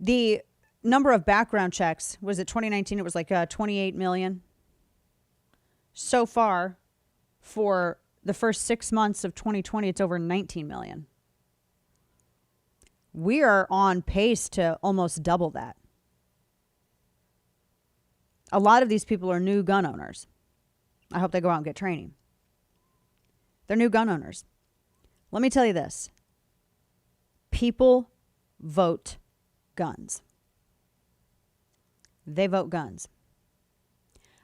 The number of background checks was it 2019? It was like 28 million. So far, for the first 6 months of 2020, it's over 19 million. We are on pace to almost double that. A lot of these people are new gun owners. I hope they go out and get training. They're new gun owners. Let me tell you this. People vote guns. They vote guns.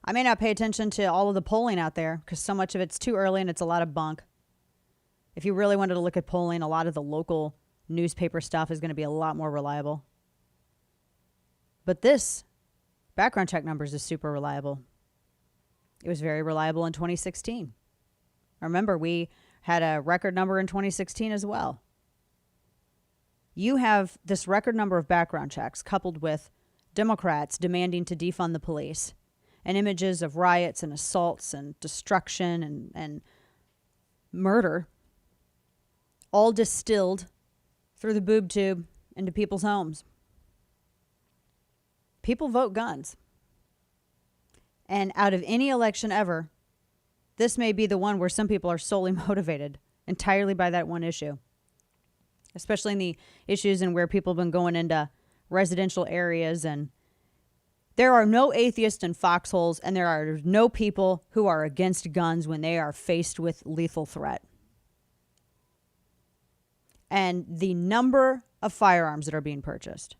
I may not pay attention to all of the polling out there because so much of it's too early and it's a lot of bunk. If you really wanted to look at polling, a lot of the local newspaper stuff is going to be a lot more reliable. But this background check numbers is super reliable. It was very reliable in 2016. Remember, we had a record number in 2016 as well. You have this record number of background checks coupled with Democrats demanding to defund the police and images of riots and assaults and destruction and murder, all distilled through the boob tube into people's homes. People vote guns. And out of any election ever, this may be the one where some people are solely motivated entirely by that one issue. Especially in the issues and where people have been going into residential areas, and there are no atheists in foxholes, and there are no people who are against guns when they are faced with lethal threat. And the number of firearms that are being purchased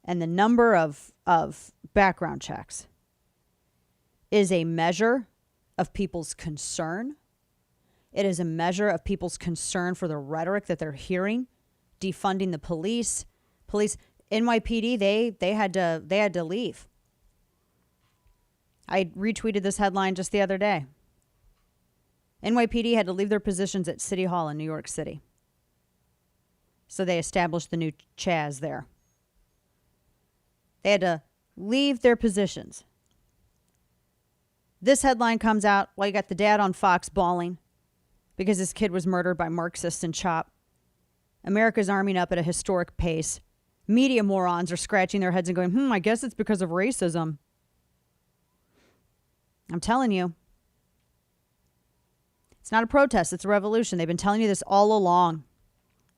and the number of background checks is a measure of people's concern. It is a measure of people's concern for the rhetoric that they're hearing, defunding the police. NYPD, they had to leave. I retweeted this headline just the other day. NYPD had to leave their positions at City Hall in New York City. So they established the new Chaz there. They had to leave their positions. This headline comes out while you got the dad on Fox bawling because his kid was murdered by Marxists in CHOP. America's arming up at a historic pace. Media morons are scratching their heads and going, I guess it's because of racism. I'm telling you. It's not a protest. It's a revolution. They've been telling you this all along.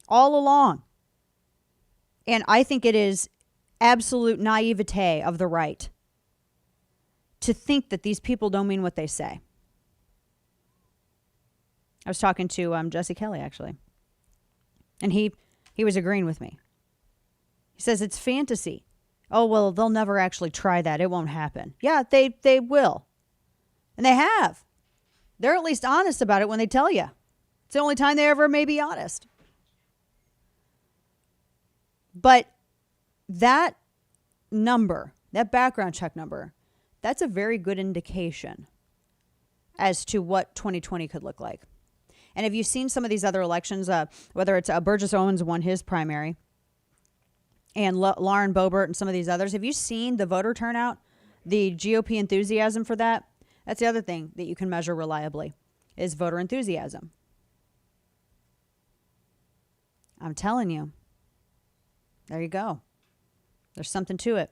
All along. And I think it is absolute naivete of the right to think that these people don't mean what they say. I was talking to Jesse Kelly, actually. And he was agreeing with me. He says it's fantasy. Oh, well, they'll never actually try that. It won't happen. Yeah, they will. And they have. They're at least honest about it when they tell you. It's the only time they ever may be honest. But that number, that background check number, that's a very good indication as to what 2020 could look like. And have you seen some of these other elections, whether it's Burgess Owens won his primary and Lauren Boebert and some of these others, have you seen the voter turnout, the GOP enthusiasm for that? That's the other thing that you can measure reliably is voter enthusiasm. I'm telling you. There you go. There's something to it.